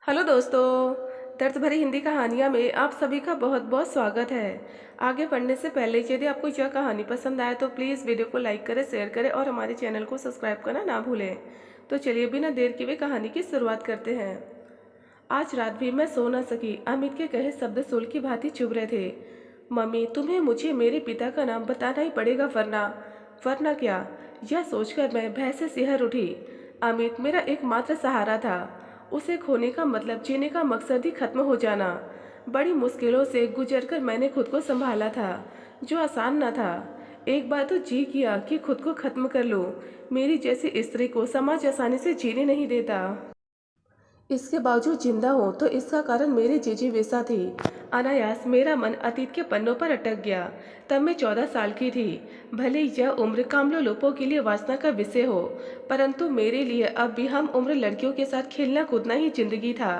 Hello दोस्तों। दर्द भरी हिंदी कहानियाँ में आप सभी का बहुत बहुत स्वागत है। आगे पढ़ने से पहले यदि आपको यह कहानी पसंद आए तो प्लीज़ वीडियो को लाइक करें, शेयर करें और हमारे चैनल को सब्सक्राइब करना ना भूलें। तो चलिए बिना देर किए कहानी की शुरुआत करते हैं। आज रात भी मैं सो न सकी। अमित के कहे शब्द सूल की भांति चुभ रहे थे। मम्मी, तुम्हें मुझे मेरे पिता का नाम बताना ही पड़ेगा, वरना वरना क्या? यह सोचकर मैं भय से सिहर उठी। अमित मेरा एकमात्र सहारा था। उसे खोने का मतलब जीने का मकसद ही खत्म हो जाना। बड़ी मुश्किलों से गुजरकर मैंने खुद को संभाला था, जो आसान न था। एक बार तो जी किया कि खुद को खत्म कर लूं। मेरी जैसी स्त्री को समाज आसानी से जीने नहीं देता। इसके बावजूद जिंदा हूँ तो इसका कारण मेरी जिजीविषा थी। अनायास मेरा मन अतीत के पन्नों पर अटक गया। तब मैं 14 साल की थी। भले यह उम्र कामलोलोपों के लिए वासना का विषय हो, परंतु मेरे लिए अब भी हम उम्र लड़कियों के साथ खेलना कूदना ही जिंदगी था।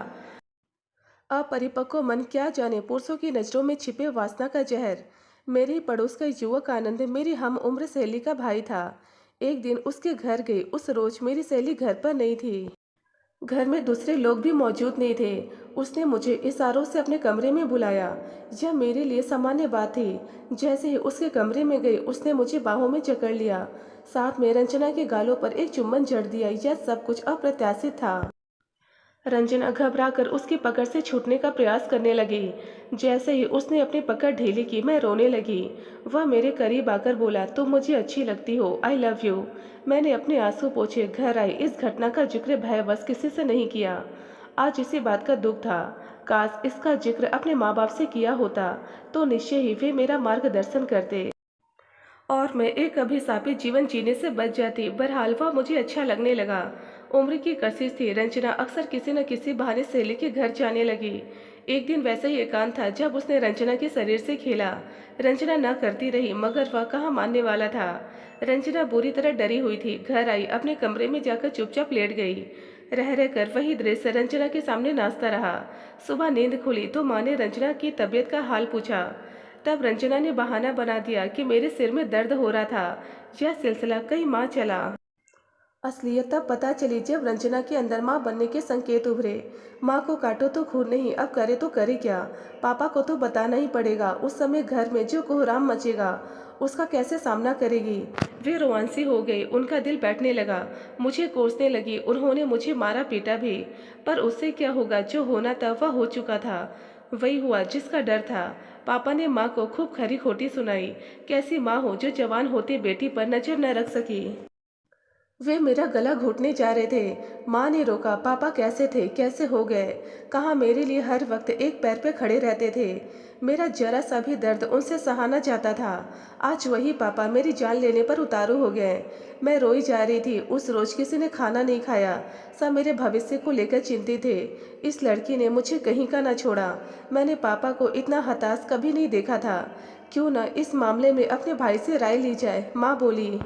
अपरिपक्व मन क्या जाने पुरुषों की नजरों में छिपे वासना का जहर। मेरे ही पड़ोस का युवक आनंद मेरी हम उम्र सहेली का भाई था। एक दिन उसके घर गई। उस रोज मेरी सहेली घर पर नहीं थी। घर में दूसरे लोग भी मौजूद नहीं थे। उसने मुझे इशारों से अपने कमरे में बुलाया। यह मेरे लिए सामान्य बात थी। जैसे ही उसके कमरे में गई उसने मुझे बाहों में जकड़ लिया। साथ में रंजना के गालों पर एक चुम्बन जड़ दिया। यह सब कुछ अप्रत्याशित था। रंजना घबराकर उसकी पकड़ से छूटने का प्रयास करने लगी। जैसे ही उसने अपनी पकड़ ढीली की मैं रोने लगी। वह मेरे करीब आकर बोला, तुम मुझे अच्छी लगती हो, आई लव यू। मैंने अपने आंसू पोंछे घर आई। इस घटना का जिक्र भयवश किसी से नहीं किया। आज इसी बात का दुख था। काश इसका जिक्र अपने माँ बाप से किया होता तो निश्चय ही वे मेरा मार्गदर्शन करते और मैं एक अभिशापित जीवन जीने से बच जाती। बहरहाल वह मुझे अच्छा लगने लगा। उम्र की कशिश थी। रंजना अक्सर किसी न किसी बहाने सहेली के घर जाने लगी। एक दिन वैसा ही एकांत था जब उसने रंजना के शरीर से खेला। रंजना न करती रही, मगर वह कहाँ मानने वाला था। रंजना बुरी तरह डरी हुई थी। घर आई, अपने कमरे में जाकर चुपचाप लेट गई। रह रहकर वही दृश्य रंजना के सामने नाचता रहा। सुबह नींद खुली तो माँ ने रंजना की तबीयत का हाल पूछा। तब रंजना ने बहाना बना दिया कि मेरे सिर में दर्द हो रहा था। यह सिलसिला कई माह चला। असलियत तब पता चली जब रंजना के अंदर माँ बनने के संकेत उभरे। माँ को काटो तो खून नहीं, अब करे तो करे क्या? पापा को तो बताना ही पड़ेगा। उस समय घर में जो कोहराम मचेगा उसका कैसे सामना करेगी? वे रोमांसी हो गई। उनका दिल बैठने लगा। मुझे कोसने लगी। उन्होंने मुझे मारा पीटा भी। पर उससे क्या होगा? जो होना था वह हो चुका था। वही हुआ जिसका डर था। पापा ने माँ को खूब खरी खोटी सुनाई। कैसी माँ हो जो जवान होते बेटी पर नजर न रख सकी। वे मेरा गला घोटने जा रहे थे। माँ ने रोका। पापा कैसे थे, कैसे हो गए? कहाँ मेरे लिए हर वक्त एक पैर पे खड़े रहते थे। मेरा जरा सा भी दर्द उनसे सहा न जाता था। आज वही पापा मेरी जान लेने पर उतारू हो गए। मैं रोई जा रही थी। उस रोज किसी ने खाना नहीं खाया। सब मेरे भविष्य को लेकर चिंतित थे। इस लड़की ने मुझे कहीं का न छोड़ा। मैंने पापा को इतना हताश कभी नहीं देखा था। क्यों न इस मामले में अपने भाई से राय ली जाए? माँ बोली,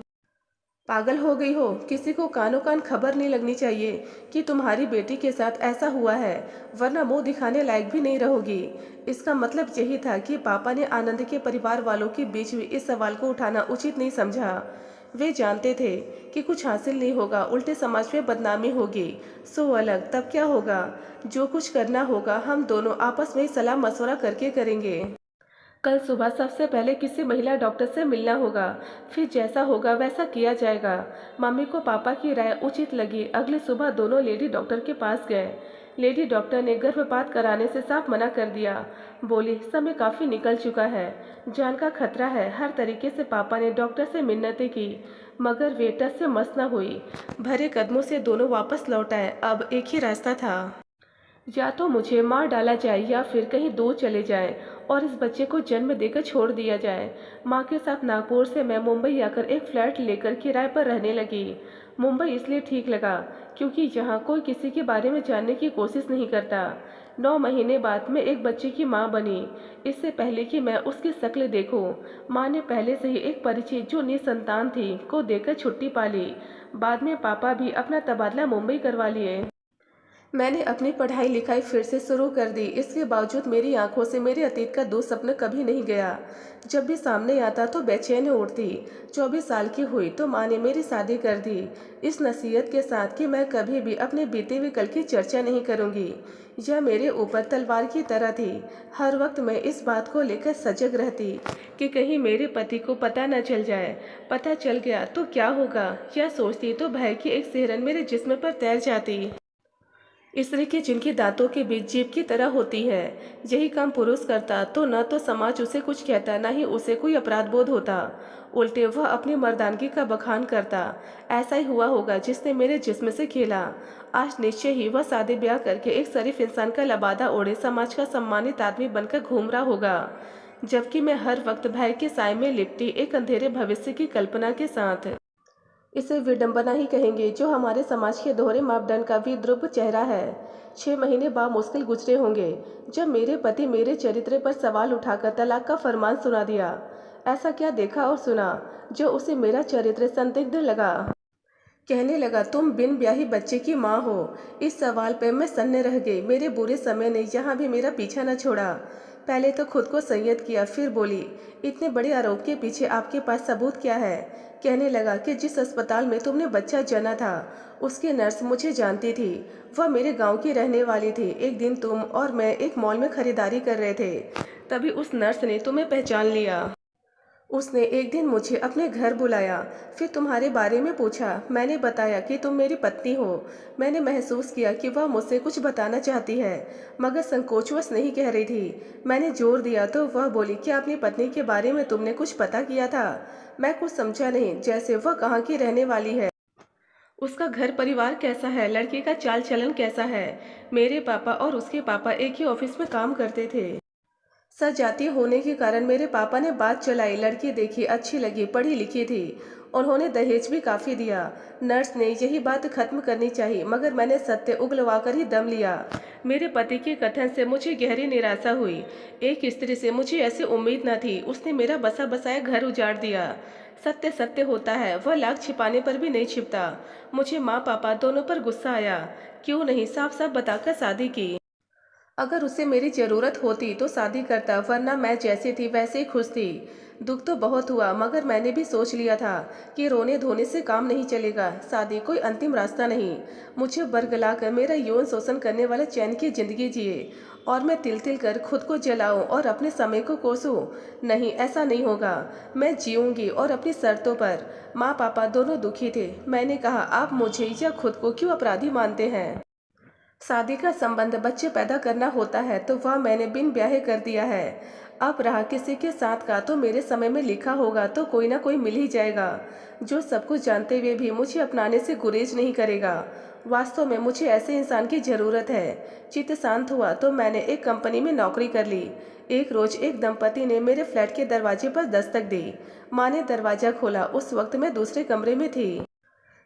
पागल हो गई हो? किसी को कानों कान खबर नहीं लगनी चाहिए कि तुम्हारी बेटी के साथ ऐसा हुआ है, वरना मुंह दिखाने लायक भी नहीं रहोगी। इसका मतलब यही था कि पापा ने आनंद के परिवार वालों के बीच में इस सवाल को उठाना उचित नहीं समझा। वे जानते थे कि कुछ हासिल नहीं होगा, उल्टे समाज में बदनामी होगी। सो अलग तब क्या होगा? जो कुछ करना होगा हम दोनों आपस में ही सलाह मशवरा करके करेंगे। कल सुबह सबसे पहले किसी महिला डॉक्टर से मिलना होगा। फिर जैसा होगा वैसा किया जाएगा। मम्मी को पापा की राय उचित लगी। अगली सुबह दोनों लेडी डॉक्टर के पास गए। लेडी डॉक्टर ने गर्भपात कराने से साफ मना कर दिया। बोली, समय काफ़ी निकल चुका है, जान का खतरा है। हर तरीके से पापा ने डॉक्टर से मिन्नतें की, मगर वे टस से मस न हुई। भरे कदमों से दोनों वापस लौट आए। अब एक ही रास्ता था, या तो मुझे मार डाला जाए या फिर कहीं दूर चले जाएं और इस बच्चे को जन्म देकर छोड़ दिया जाए। माँ के साथ नागपुर से मैं मुंबई आकर एक फ्लैट लेकर किराए पर रहने लगी। मुंबई इसलिए ठीक लगा क्योंकि यहाँ कोई किसी के बारे में जानने की कोशिश नहीं करता। 9 महीने बाद मैं एक बच्चे की माँ बनी। इससे पहले कि मैं उसकी शक्ल देखूं, माँ ने पहले से ही एक परिचित जो निसंतान थी को देकर छुट्टी पा ली। बाद में पापा भी अपना तबादला मुंबई करवा लिए। मैंने अपनी पढ़ाई लिखाई फिर से शुरू कर दी। इसके बावजूद मेरी आंखों से मेरे अतीत का दुःस्वप्न कभी नहीं गया। जब भी सामने आता तो बेचैन उठती। 24 साल की हुई तो माँ ने मेरी शादी कर दी, इस नसीहत के साथ कि मैं कभी भी अपने बीते हुए कल की चर्चा नहीं करूँगी। यह मेरे ऊपर तलवार की तरह थी। हर वक्त मैं इस बात को लेकर सजग रहती कि कहीं मेरे पति को पता न चल जाए। पता चल गया तो क्या होगा, यह सोचती तो भय की एक सिहरन मेरे जिस्म पर तैर जाती। स्त्री के जिनके दांतों के बीच जीभ की तरह होती है, यही काम पुरुष करता तो न तो समाज उसे कुछ कहता, न ही उसे कोई अपराध बोध होता। उल्टे वह अपनी मर्दानगी का बखान करता। ऐसा ही हुआ होगा जिसने मेरे जिस्म से खेला। आज निश्चय ही वह शादी ब्याह करके एक शरीफ इंसान का लबादा ओढ़े समाज का सम्मानित आदमी बनकर घूम रहा होगा, जबकि मैं हर वक्त भय के साए में लिपटी एक अंधेरे भविष्य की कल्पना के साथ। इसे विडंबना ही कहेंगे, जो हमारे समाज के दोहरे मापदंड का विद्रूप चेहरा है। 6 महीने मुश्किल गुजरे होंगे जब मेरे पति मेरे चरित्र पर सवाल उठाकर तलाक का फरमान सुना दिया। ऐसा क्या देखा और सुना जो उसे मेरा चरित्र संदिग्ध लगा। कहने लगा, तुम बिन ब्याही बच्चे की माँ हो। इस सवाल पे मैं सन्ने रह गई। मेरे बुरे समय ने यहाँ भी मेरा पीछा न छोड़ा। पहले तो खुद को संयत किया, फिर बोली, इतने बड़े आरोप के पीछे आपके पास सबूत क्या है। कहने लगा कि जिस अस्पताल में तुमने बच्चा जना था उसकी नर्स मुझे जानती थी। वह मेरे गांव की रहने वाली थी। एक दिन तुम और मैं एक मॉल में खरीदारी कर रहे थे, तभी उस नर्स ने तुम्हें पहचान लिया। उसने एक दिन मुझे अपने घर बुलाया, फिर तुम्हारे बारे में पूछा। मैंने बताया कि तुम मेरी पत्नी हो। मैंने महसूस किया कि वह मुझसे कुछ बताना चाहती है, मगर संकोचवश नहीं कह रही थी। मैंने जोर दिया तो वह बोली, क्या अपनी पत्नी के बारे में तुमने कुछ पता किया था। मैं कुछ समझा नहीं, जैसे वह कहाँ की रहने वाली है, उसका घर परिवार कैसा है, लड़के का चाल चलन कैसा है। मेरे पापा और उसके पापा एक ही ऑफिस में काम करते थे। सजातीय होने के कारण मेरे पापा ने बात चलाई। लड़की देखी, अच्छी लगी, पढ़ी लिखी थी। उन्होंने दहेज भी काफ़ी दिया। नर्स ने यही बात खत्म करनी चाहिए, मगर मैंने सत्य उगलवा कर ही दम लिया। मेरे पति के कथन से मुझे गहरी निराशा हुई। एक स्त्री से मुझे ऐसी उम्मीद न थी। उसने मेरा बसा बसाया घर उजाड़ दिया। सत्य सत्य होता है, वह लाख छिपाने पर भी नहीं छिपता। मुझे माँ पापा दोनों पर गुस्सा आया। क्यों नहीं साफ साफ बताकर शादी की। अगर उसे मेरी ज़रूरत होती तो शादी करता, वरना मैं जैसी थी वैसे ही खुश थी। दुख तो बहुत हुआ, मगर मैंने भी सोच लिया था कि रोने धोने से काम नहीं चलेगा। शादी कोई अंतिम रास्ता नहीं। मुझे बरगला कर मेरा यौन शोषण करने वाला चैन की जिंदगी जिए और मैं तिल तिल कर खुद को जलाऊं और अपने समय को कोसूं। नहीं, ऐसा नहीं होगा। मैं जीऊंगी और अपनी शर्तों पर। माँ पापा दोनों दुखी थे। मैंने कहा, आप मुझे या खुद को क्यों अपराधी मानते हैं। शादी का संबंध बच्चे पैदा करना होता है तो वह मैंने बिन ब्याहे कर दिया है। अब रहा किसी के साथ का तो मेरे समय में लिखा होगा तो कोई ना कोई मिल ही जाएगा, जो सब कुछ जानते हुए भी मुझे अपनाने से गुरेज नहीं करेगा। वास्तव में मुझे ऐसे इंसान की ज़रूरत है। चित्त शांत हुआ तो मैंने एक कंपनी में नौकरी कर ली। एक रोज एक दंपति ने मेरे फ्लैट के दरवाजे पर दस्तक दी। माँ ने दरवाज़ा खोला। उस वक्त मैं दूसरे कमरे में थी।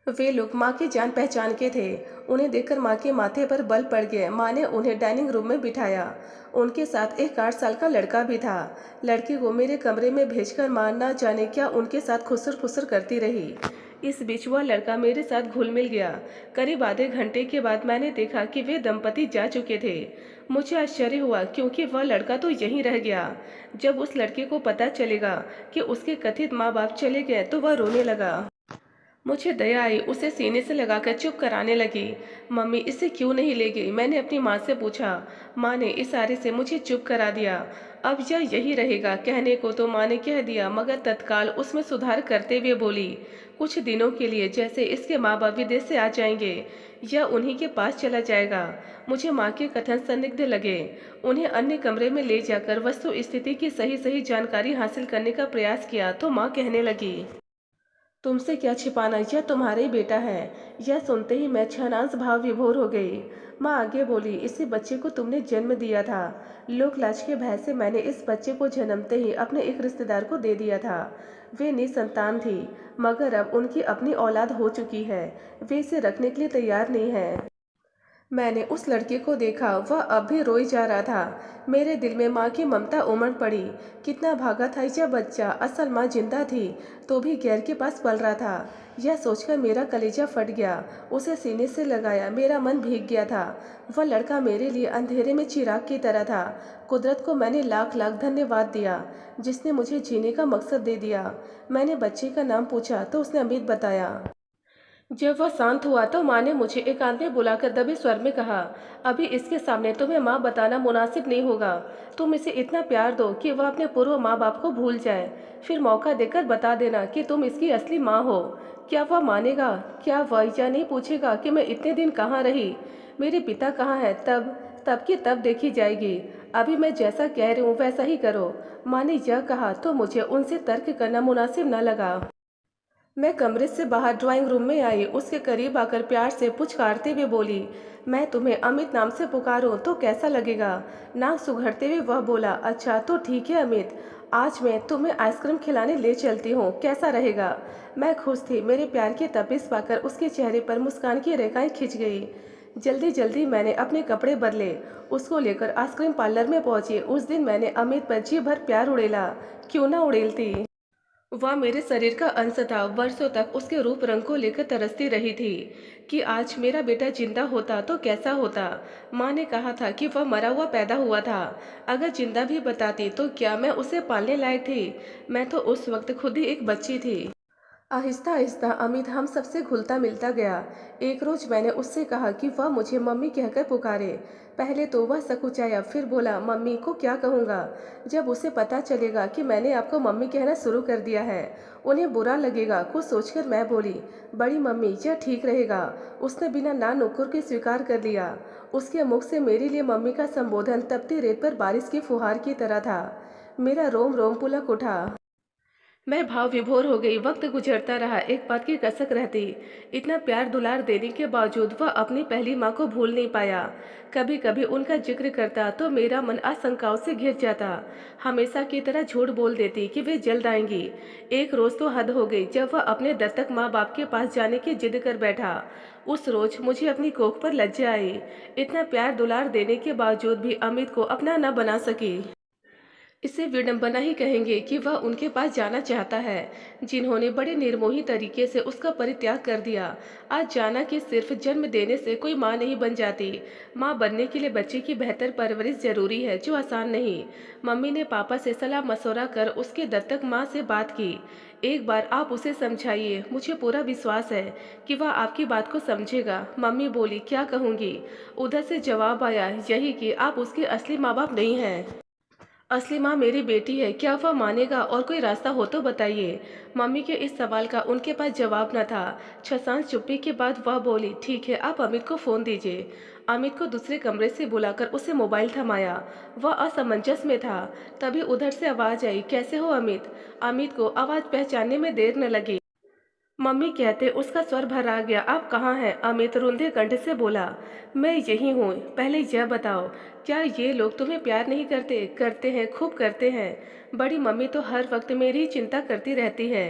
वे लोग माँ की जान पहचान के थे। उन्हें देखकर माँ के माथे पर बल पड़ गए। माँ ने उन्हें डाइनिंग रूम में बिठाया। उनके साथ एक 8 साल का लड़का भी था। लड़के को मेरे कमरे में भेजकर माँ न जाने क्या उनके साथ खुसर फुसर करती रही। इस बीच वह लड़का मेरे साथ घुल मिल गया। करीब आधे घंटे के बाद मैंने देखा कि वे दंपति जा चुके थे। मुझे आश्चर्य हुआ क्योंकि वह लड़का तो यहीं रह गया। जब उस लड़के को पता चलेगा कि उसके कथित माँ बाप चले गए तो वह रोने लगा। मुझे दया आई, उसे सीने से लगाकर चुप कराने लगी। मम्मी इसे क्यों नहीं ले गई, मैंने अपनी माँ से पूछा। माँ ने इशारे से मुझे चुप करा दिया। अब यह यही रहेगा, कहने को तो माँ ने कह दिया, मगर तत्काल उसमें सुधार करते हुए बोली, कुछ दिनों के लिए, जैसे इसके माँ बाप विदेश से आ जाएंगे या उन्हीं के पास चला जाएगा। मुझे माँ के कथन संदिग्ध लगे। उन्हें अन्य कमरे में ले जाकर वस्तु स्थिति की सही सही जानकारी हासिल करने का प्रयास किया तो माँ कहने लगी, तुमसे क्या छिपाना, यह तुम्हारा ही बेटा है। यह सुनते ही मैं क्षणांश भाव विभोर हो गई। माँ आगे बोली, इसी बच्चे को तुमने जन्म दिया था। लोक लाज के भय से मैंने इस बच्चे को जन्मते ही अपने एक रिश्तेदार को दे दिया था। वे निसंतान थी, मगर अब उनकी अपनी औलाद हो चुकी है। वे इसे रखने के लिए तैयार नहीं है। मैंने उस लड़के को देखा, वह अब भी रोई जा रहा था। मेरे दिल में माँ की ममता उमड़ पड़ी। कितना भागा था यह बच्चा, असल माँ जिंदा थी तो भी गैर के पास पल रहा था। यह सोचकर मेरा कलेजा फट गया। उसे सीने से लगाया, मेरा मन भीग गया था। वह लड़का मेरे लिए अंधेरे में चिराग की तरह था। कुदरत को मैंने लाख लाख धन्यवाद दिया, जिसने मुझे जीने का मकसद दे दिया। मैंने बच्चे का नाम पूछा तो उसने अमित बताया। जब वह शांत हुआ तो माँ ने मुझे एकांत में बुलाकर दबे स्वर में कहा, अभी इसके सामने तुम्हें माँ बताना मुनासिब नहीं होगा। तुम इसे इतना प्यार दो कि वह अपने पूर्व माँ बाप को भूल जाए, फिर मौका देकर बता देना कि तुम इसकी असली माँ हो। क्या वह मानेगा? क्या वह यह नहीं पूछेगा कि मैं इतने दिन कहाँ रही, मेरे पिता कहाँ हैं? तब तब की तब देखी जाएगी। अभी मैं जैसा कह रही हूँ वैसा ही करो। माँ ने यह कहा तो मुझे उनसे तर्क करना मुनासिब न लगा। मैं कमरे से बाहर ड्राइंग रूम में आई, उसके करीब आकर प्यार से पुचकारते हुए बोली, मैं तुम्हें अमित नाम से पुकारूं तो कैसा लगेगा? नाक सुघड़ते हुए वह बोला, अच्छा तो ठीक है अमित, आज मैं तुम्हें आइसक्रीम खिलाने ले चलती हूँ, कैसा रहेगा? मैं खुश थी। मेरे प्यार की तपिश पाकर उसके चेहरे पर मुस्कान की रेखाएं खिंच गई। जल्दी जल्दी मैंने अपने कपड़े बदले, उसको लेकर आइसक्रीम पार्लर में पहुंची। उस दिन मैंने अमित पर जी भर प्यार उड़ेला। क्यों ना उड़ेलती। वह मेरे शरीर का अंश था। वर्षों तक उसके रूप रंग को लेकर तरसती रही थी कि आज मेरा बेटा जिंदा होता तो कैसा होता। माँ ने कहा था कि वह मरा हुआ पैदा हुआ था। अगर जिंदा भी बताती तो क्या मैं उसे पालने लायक थी? मैं तो उस वक्त खुद ही एक बच्ची थी। आहिस्ता आहिस्ता अमित हम सबसे घुलता मिलता गया। एक रोज मैंने उससे कहा कि वह मुझे मम्मी कहकर पुकारे। पहले तो वह सकुचाया, फिर बोला, मम्मी को क्या कहूँगा? जब उसे पता चलेगा कि मैंने आपको मम्मी कहना शुरू कर दिया है, उन्हें बुरा लगेगा। कुछ सोचकर मैं बोली, बड़ी मम्मी यह ठीक रहेगा। उसने बिना ना नुकुर के स्वीकार कर लिया। उसके मुख से मेरे लिए मम्मी का संबोधन तपती रेत पर बारिश की फुहार की तरह था। मेरा रोम रोम पुलक उठा। मैं भाव विभोर हो गई। वक्त गुजरता रहा, एक बात की कसक रहती, इतना प्यार दुलार देने के बावजूद वह अपनी पहली माँ को भूल नहीं पाया। कभी कभी उनका जिक्र करता तो मेरा मन आशंकाओं से घिर जाता। हमेशा की तरह झूठ बोल देती कि वे जल्द आएंगी। एक रोज तो हद हो गई जब वह अपने दत्तक माँ बाप के पास जाने की जिद कर बैठा। उस रोज मुझे अपनी कोख पर लज्जा आई। इतना प्यार दुलार देने के बावजूद भी अमित को अपना न बना सकी। इसे विडंबना ही कहेंगे कि वह उनके पास जाना चाहता है, जिन्होंने बड़े निर्मोही तरीके से उसका परित्याग कर दिया। आज जाना कि सिर्फ जन्म देने से कोई माँ नहीं बन जाती। माँ बनने के लिए बच्चे की बेहतर परवरिश जरूरी है, जो आसान नहीं। मम्मी ने पापा से सलाह मशवरा कर उसके दत्तक माँ से बात की। एक बार आप उसे समझाइए, मुझे पूरा विश्वास है कि वह आपकी बात को समझेगा। मम्मी बोली, क्या कहूँगी? उधर से जवाब आया, यही कि आप उसके असली माँ बाप नहीं हैं। असली माँ मेरी बेटी है। क्या वह मानेगा? और कोई रास्ता हो तो बताइए। मम्मी के इस सवाल का उनके पास जवाब न था। छसान चुप्पी के बाद वह बोली, ठीक है, आप अमित को फ़ोन दीजिए। अमित को दूसरे कमरे से बुलाकर उसे मोबाइल थमाया। वह असमंजस में था। तभी उधर से आवाज़ आई, कैसे हो अमित? अमित को आवाज़ पहचानने में देर न लगी। मम्मी कहते उसका स्वर भरा गया, आप कहाँ हैं? अमित रुंधे कंठ से बोला, मैं यही हूँ। पहले यह बताओ, क्या ये लोग तुम्हें प्यार नहीं करते? करते हैं, खूब करते हैं। बड़ी मम्मी तो हर वक्त मेरी ही चिंता करती रहती है।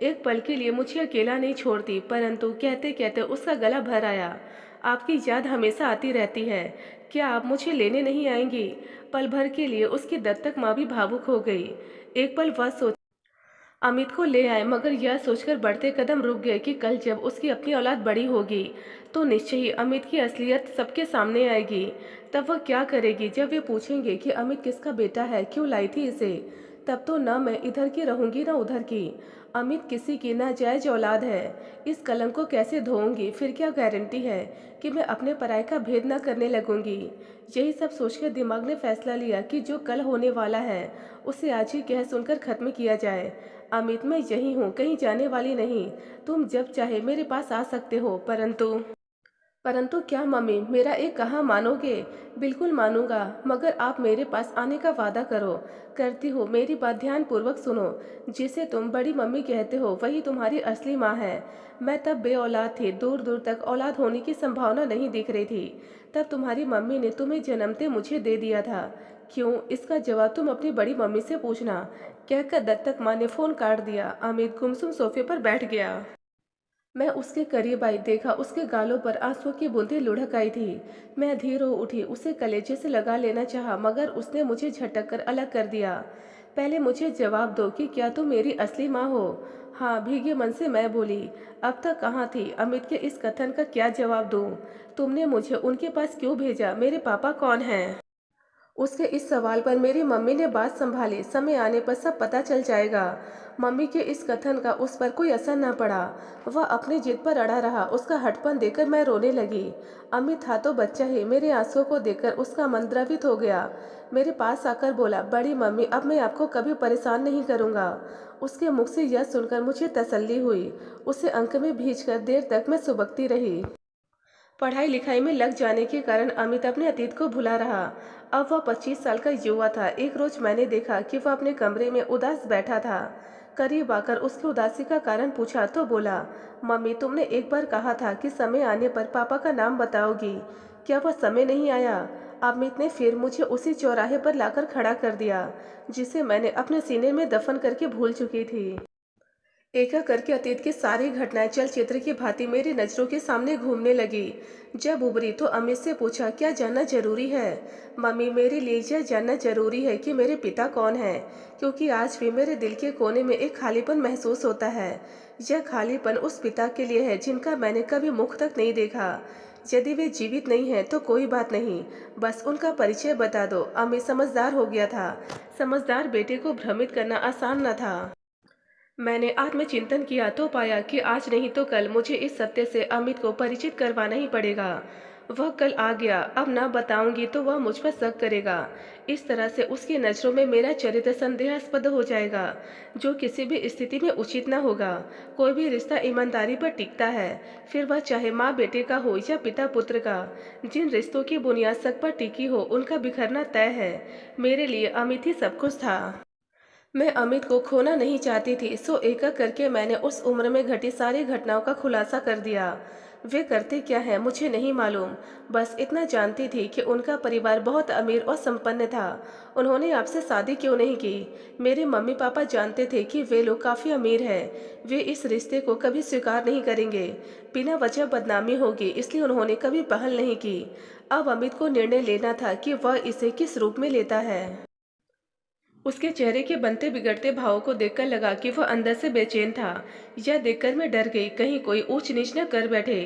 एक पल के लिए मुझे अकेला नहीं छोड़ती। परंतु कहते कहते उसका गला भर आया। आपकी याद हमेशा आती रहती है। क्या आप मुझे लेने नहीं आएंगी? पल भर के लिए उसकी दत्तक माँ भी भावुक हो गई। एक पल वह सोच अमित को ले आए, मगर यह सोचकर बढ़ते कदम रुक गए कि कल जब उसकी अपनी औलाद बड़ी होगी तो निश्चय ही अमित की असलियत सबके सामने आएगी। तब वह क्या करेगी जब वे पूछेंगे कि अमित किसका बेटा है, क्यों लाई थी इसे? तब तो न मैं इधर की रहूंगी न उधर की। अमित किसी की नाजायज औलाद है। इस कलंक को कैसे धोऊंगी? फिर क्या गारंटी है कि मैं अपने पराये का भेद न करने लगूंगी? यही सब सोचकर दिमाग ने फैसला लिया कि जो कल होने वाला है उसे आज ही कह सुनकर खत्म किया जाए। अमित, मैं यही हूँ, कहीं जाने वाली नहीं। तुम जब चाहे मेरे पास आ सकते हो। परंतु परंतु क्या मम्मी, मेरा एक कहाँ मानोगे? बिल्कुल मानूंगा, मगर आप मेरे पास आने का वादा करो। करती हो, मेरी बात ध्यान पूर्वक सुनो। जिसे तुम बड़ी मम्मी कहते हो वही तुम्हारी असली माँ है। मैं तब बे औलाद थी, दूर दूर तक औलाद होने की संभावना नहीं दिख रही थी। तब तुम्हारी मम्मी ने तुम्हें जन्मते मुझे दे दिया था। क्यों? इसका जवाब तुम अपनी बड़ी मम्मी से पूछना। कहकर दत्तक माँ ने फोन काट दिया। अमित गुमसुम सोफे पर बैठ गया। मैं उसके करीब आई, देखा उसके गालों पर आंसुओं की बूंदें लुढ़क आई थी। मैं धीर हो उठी, उसे कलेजे से लगा लेना चाहा, मगर उसने मुझे झटक कर अलग कर दिया। पहले मुझे जवाब दो कि क्या तुम मेरी असली माँ हो? हाँ, भीगे मन से मैं बोली। अब तक कहाँ थी? अमित के इस कथन का क्या जवाब दूं? तुमने मुझे उनके पास क्यों भेजा? मेरे पापा कौन हैं? उसके इस सवाल पर मेरी मम्मी ने बात संभाली। समय आने पर सब पता चल जाएगा। मम्मी के इस कथन का उस पर कोई असर न पड़ा। वह अपनी जिद पर अड़ा रहा। उसका हठपन देखकर मैं रोने लगी। अमित था तो बच्चा ही। मेरे आंसुओं को देखकर उसका मन द्रवित हो गया। मेरे पास आकर बोला, बड़ी मम्मी, अब मैं आपको कभी परेशान नहीं करूँगा। उसके मुख से यह सुनकर मुझे तसल्ली हुई। उसे अंक में भीजकर देर तक मैं सुबकती रही। पढ़ाई लिखाई में लग जाने के कारण अमित अपने अतीत को भुला रहा। अब वह 25 साल का युवा था। एक रोज मैंने देखा कि वह अपने कमरे में उदास बैठा था। करीब आकर उसकी उदासी का कारण पूछा तो बोला, मम्मी, तुमने एक बार कहा था कि समय आने पर पापा का नाम बताओगी। क्या वह समय नहीं आया? अमित ने फिर मुझे उसी चौराहे पर लाकर खड़ा कर दिया, जिसे मैंने अपने सीने में दफन करके भूल चुकी थी। एक एक करके अतीत की सारी घटनाएं चलचित्र की भांति मेरी नजरों के सामने घूमने लगी। जब उभरी तो अमित से पूछा, क्या जानना जरूरी है? मम्मी, मेरे लिए यह जानना जरूरी है कि मेरे पिता कौन हैं, क्योंकि आज भी मेरे दिल के कोने में एक खालीपन महसूस होता है। यह खालीपन उस पिता के लिए है जिनका मैंने कभी मुख तक नहीं देखा। यदि वे जीवित नहीं हैं तो कोई बात नहीं, बस उनका परिचय बता दो। अमित समझदार हो गया था। समझदार बेटे को भ्रमित करना आसान न था। मैंने आत्मचिंतन किया तो पाया कि आज नहीं तो कल मुझे इस सत्य से अमित को परिचित करवाना ही पड़ेगा। वह कल आ गया, अब ना बताऊंगी तो वह मुझ पर शक करेगा। इस तरह से उसकी नजरों में मेरा चरित्र संदेहास्पद हो जाएगा, जो किसी भी स्थिति में उचित न होगा। कोई भी रिश्ता ईमानदारी पर टिकता है, फिर वह चाहे माँ बेटे का हो या पिता पुत्र का। जिन रिश्तों की बुनियाद शक पर टिकी हो, उनका बिखरना तय है। मेरे लिए अमित ही सब कुछ था। मैं अमित को खोना नहीं चाहती थी, सो एक एक करके मैंने उस उम्र में घटी सारी घटनाओं का खुलासा कर दिया। वे करते क्या हैं मुझे नहीं मालूम, बस इतना जानती थी कि उनका परिवार बहुत अमीर और संपन्न था। उन्होंने आपसे शादी क्यों नहीं की? मेरे मम्मी पापा जानते थे कि वे लोग काफ़ी अमीर हैं। वे इस रिश्ते को कभी स्वीकार नहीं करेंगे। बिना वजह बदनामी होगी, इसलिए उन्होंने कभी पहल नहीं की। अब अमित को निर्णय लेना था कि वह इसे किस रूप में लेता है। उसके चेहरे के बनते बिगड़ते भावों को देखकर लगा कि वह अंदर से बेचैन था। यह देखकर मैं डर गई, कहीं कोई ऊंच नीच न कर बैठे।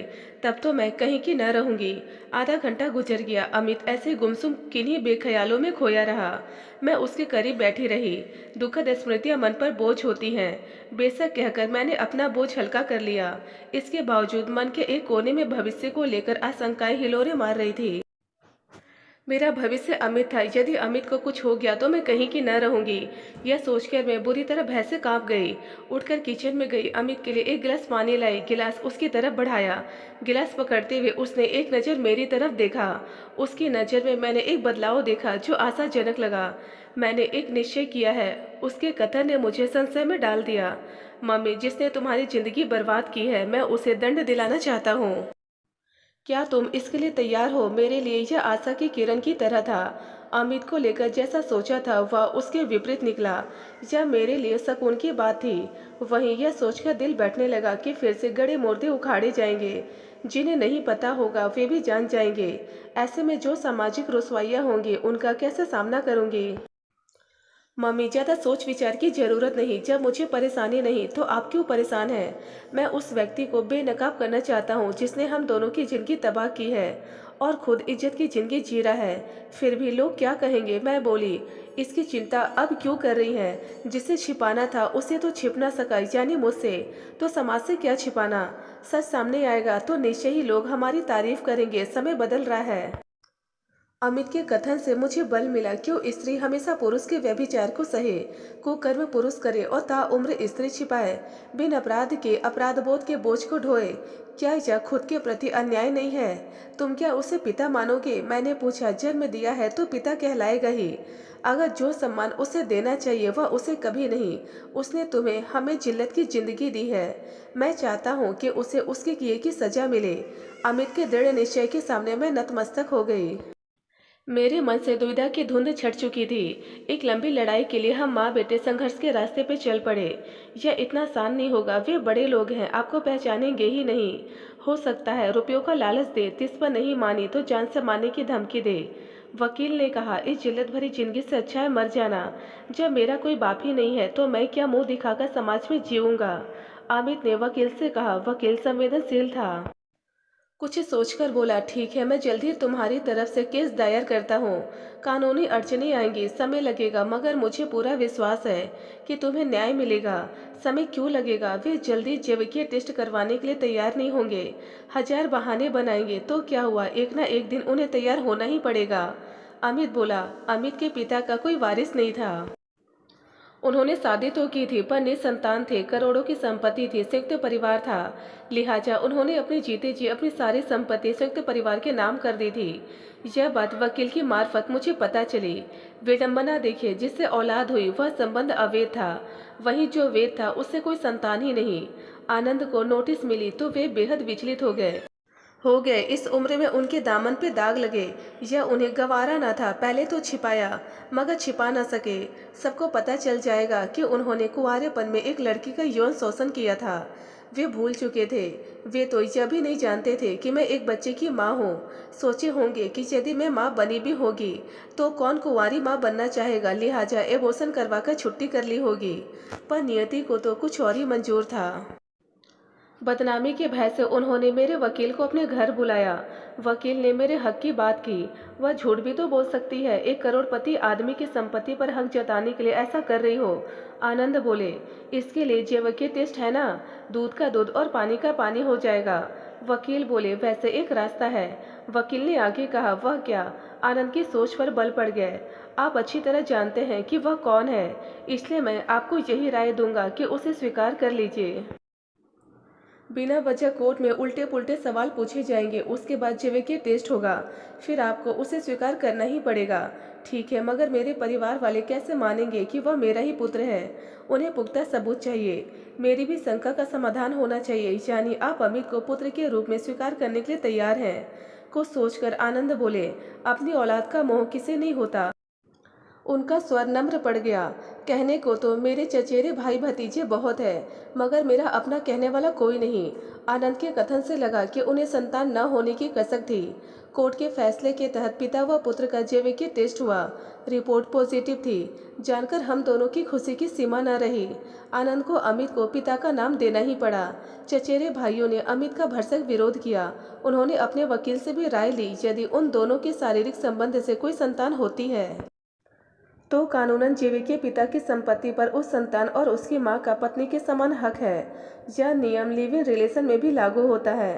तब तो मैं कहीं की न रहूंगी। आधा घंटा गुजर गया। अमित ऐसे गुमसुम किन्हीं बेख्यालों में खोया रहा। मैं उसके करीब बैठी रही। दुखद स्मृतियां मन पर बोझ होती हैं, बेशक कहकर मैंने अपना बोझ हल्का कर लिया। इसके बावजूद मन के एक कोने में भविष्य को लेकर आशंकाएं हिलोरे मार रही थी। मेरा भविष्य अमित था। यदि अमित को कुछ हो गया तो मैं कहीं की न रहूंगी। यह सोचकर मैं बुरी तरह भय से कांप गई। उठकर किचन में गई, अमित के लिए एक गिलास पानी लाई। गिलास उसकी तरफ बढ़ाया। गिलास पकड़ते हुए उसने एक नज़र मेरी तरफ देखा। उसकी नज़र में मैंने एक बदलाव देखा जो आशाजनक लगा। मैंने एक निश्चय किया है, उसके कथन ने मुझे संशय में डाल दिया। मम्मी, जिसने तुम्हारी जिंदगी बर्बाद की है, मैं उसे दंड दिलाना चाहता हूँ। क्या तुम इसके लिए तैयार हो? मेरे लिए यह आशा की किरण की तरह था। अमित को लेकर जैसा सोचा था वह उसके विपरीत निकला। यह मेरे लिए सुकून की बात थी। वहीं यह सोचकर दिल बैठने लगा कि फिर से गड़े मुर्दे उखाड़े जाएंगे। जिन्हें नहीं पता होगा वे भी जान जाएंगे। ऐसे में जो सामाजिक रुसवाइयाँ होंगी उनका कैसे सामना करूंगी? मम्मी, ज़्यादा सोच विचार की जरूरत नहीं। जब मुझे परेशानी नहीं तो आप क्यों परेशान हैं? मैं उस व्यक्ति को बेनकाब करना चाहता हूँ जिसने हम दोनों की जिंदगी तबाह की है और खुद इज्जत की जिंदगी जी रहा है। फिर भी लोग क्या कहेंगे? मैं बोली, इसकी चिंता अब क्यों कर रही हैं? जिसे छिपाना था उसे तो छिप ना सका, यानी मुझसे। तो समाज से क्या छिपाना? सच सामने आएगा तो निश्चय ही लोग हमारी तारीफ करेंगे। समय बदल रहा है। अमित के कथन से मुझे बल मिला। क्यों स्त्री हमेशा पुरुष के व्यभिचार को सहे, कुकर्म पुरुष करे और ताउम्र स्त्री छिपाए, बिन अपराध के अपराध बोध के बोझ को ढोए? क्या यह खुद के प्रति अन्याय नहीं है? तुम क्या उसे पिता मानोगे? मैंने पूछा। जन्म दिया है तो पिता कहलाएगा ही। अगर जो सम्मान उसे देना चाहिए वह उसे कभी नहीं। उसने तुम्हें हमें जिल्लत की जिंदगी दी है। मैं चाहता हूँ कि उसे उसके किए की सजा मिले। अमित के दृढ़ निश्चय के सामने मैं नतमस्तक हो गई। मेरे मन से दुविधा की धुंध छट चुकी थी। एक लंबी लड़ाई के लिए हम माँ बेटे संघर्ष के रास्ते पे चल पड़े। यह इतना आसान नहीं होगा, वे बड़े लोग हैं, आपको पहचानेंगे ही नहीं। हो सकता है रुपयों का लालच दे, तिस पर नहीं मानी तो जान से मारने की धमकी दे। वकील ने कहा, इस जिल्लत भरी जिंदगी से अच्छा है मर जाना। जब मेरा कोई बाप ही नहीं है तो मैं क्या मुंह दिखाकर समाज में जीऊंगा। अमित ने वकील से कहा। वकील संवेदनशील था। कुछ सोचकर बोला, ठीक है, मैं जल्द ही तुम्हारी तरफ से केस दायर करता हूँ। कानूनी अड़चनें आएंगी, समय लगेगा, मगर मुझे पूरा विश्वास है कि तुम्हें न्याय मिलेगा। समय क्यों लगेगा, वे जल्दी जैविकीय टेस्ट करवाने के लिए तैयार नहीं होंगे। हजार बहाने बनाएंगे तो क्या हुआ, एक ना एक दिन उन्हें तैयार होना ही पड़ेगा। अमित बोला। अमित के पिता का कोई वारिस नहीं था। उन्होंने शादी तो की थी पर निसंतान थे, करोड़ों की संपत्ति थी, संयुक्त परिवार था। लिहाजा उन्होंने अपने जीते जी अपनी सारी संपत्ति संयुक्त परिवार के नाम कर दी थी। यह बात वकील की मार्फत मुझे पता चली। विडंबना देखिए, जिससे औलाद हुई वह संबंध अवैध था, वहीं जो वैध था उससे कोई संतान ही नहीं। आनंद को नोटिस मिली तो वे बेहद विचलित हो गए। इस उम्र में उनके दामन पे दाग लगे, यह उन्हें गवारा न था। पहले तो छिपाया, मगर छिपा न सके। सबको पता चल जाएगा कि उन्होंने कुंवारेपन में एक लड़की का यौन शोषण किया था। वे भूल चुके थे। वे तो यह भी नहीं जानते थे कि मैं एक बच्चे की माँ हूँ। सोचे होंगे कि यदि मैं माँ बनी भी होगी तो कौन कुंवारी माँ बनना चाहेगा, लिहाजा एबॉर्शन करवाकर छुट्टी कर ली होगी। पर नियति को तो कुछ और ही मंजूर था। बदनामी के भय से उन्होंने मेरे वकील को अपने घर बुलाया। वकील ने मेरे हक की बात की। वह झूठ भी तो बोल सकती है, एक करोड़पति आदमी की संपत्ति पर हक जताने के लिए ऐसा कर रही हो। आनंद बोले, इसके लिए जैविक टेस्ट है ना, दूध का दूध और पानी का पानी हो जाएगा। वकील बोले, वैसे एक रास्ता है। वकील ने आगे कहा, वह क्या। आनंद की सोच पर बल पड़ गए। आप अच्छी तरह जानते हैं कि वह कौन है, इसलिए मैं आपको यही राय दूंगा कि उसे स्वीकार कर लीजिए। बिना वजह कोर्ट में उल्टे पुल्टे सवाल पूछे जाएंगे, उसके बाद जैविक टेस्ट होगा, फिर आपको उसे स्वीकार करना ही पड़ेगा। ठीक है, मगर मेरे परिवार वाले कैसे मानेंगे कि वह मेरा ही पुत्र है। उन्हें पुख्ता सबूत चाहिए। मेरी भी शंका का समाधान होना चाहिए, यानी आप अमित को पुत्र के रूप में स्वीकार करने के लिए तैयार हैं। कुछ सोचकर आनंद बोले, अपनी औलाद का मोह किसे नहीं होता। उनका स्वर नम्र पड़ गया। कहने को तो मेरे चचेरे भाई भतीजे बहुत है, मगर मेरा अपना कहने वाला कोई नहीं। आनंद के कथन से लगा कि उन्हें संतान न होने की कसक थी। कोर्ट के फैसले के तहत पिता व पुत्र का जैविक टेस्ट हुआ। रिपोर्ट पॉजिटिव थी। जानकर हम दोनों की खुशी की सीमा न रही। आनंद को अमित को पिता का नाम देना ही पड़ा। चचेरे भाइयों ने अमित का भरसक विरोध किया। उन्होंने अपने वकील से भी राय ली, यदि उन दोनों के शारीरिक संबंध से कोई संतान होती है तो कानूनन जीवी के पिता की संपत्ति पर उस संतान और उसकी मां का पत्नी के समान हक है। यह नियम लिव इन रिलेशन में भी लागू होता है।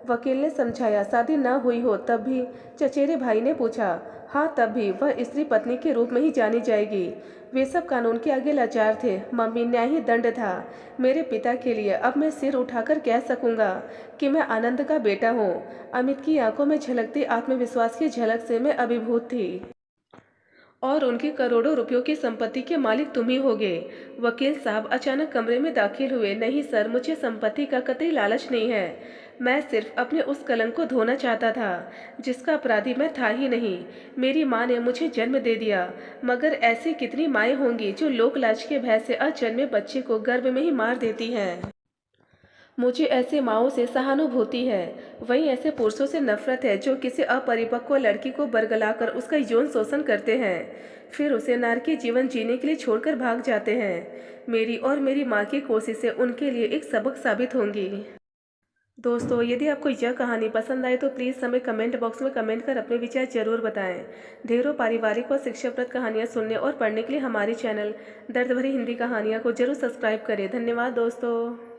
वकील ने समझाया, शादी न हुई हो तब भी। चचेरे भाई ने पूछा, हाँ तब भी, वह स्त्री पत्नी के रूप में ही जानी जाएगी। वे सब कानून के आगे लाचार थे। मम्मी, न्याय ही दंड था मेरे पिता के लिए। अब मैं सिर उठाकर कह सकूंगा कि मैं आनंद का बेटा हूँ। अमित की आंखों में झलकती आत्मविश्वास की झलक से मैं अभिभूत थी। और उनकी करोड़ों रुपयों की संपत्ति के मालिक तुम ही होगे। वकील साहब अचानक कमरे में दाखिल हुए। नहीं सर, मुझे संपत्ति का कतई लालच नहीं है। मैं सिर्फ अपने उस कलंक को धोना चाहता था जिसका अपराधी मैं था ही नहीं। मेरी माँ ने मुझे जन्म दे दिया, मगर ऐसी कितनी माएँ होंगी जो लोक लाज के भय से अजन्मे बच्चे को गर्भ में ही मार देती हैं। मुझे ऐसे माओं से सहानुभूति है, वहीं ऐसे पुरुषों से नफरत है जो किसी अपरिपक्व लड़की को बरगलाकर उसका यौन शोषण करते हैं, फिर उसे नारकी जीवन जीने के लिए छोड़कर भाग जाते हैं। मेरी और मेरी माँ की कोशिशें उनके लिए एक सबक साबित होंगी। दोस्तों, यदि आपको यह कहानी पसंद आए तो प्लीज़ हमें कमेंट बॉक्स में कमेंट कर अपने विचार जरूर बताएं। ढेरों पारिवारिक और शिक्षाप्रद कहानियाँ सुनने और पढ़ने के लिए हमारे चैनल दर्द भरी हिंदी कहानियाँ को जरूर सब्सक्राइब करें। धन्यवाद दोस्तों।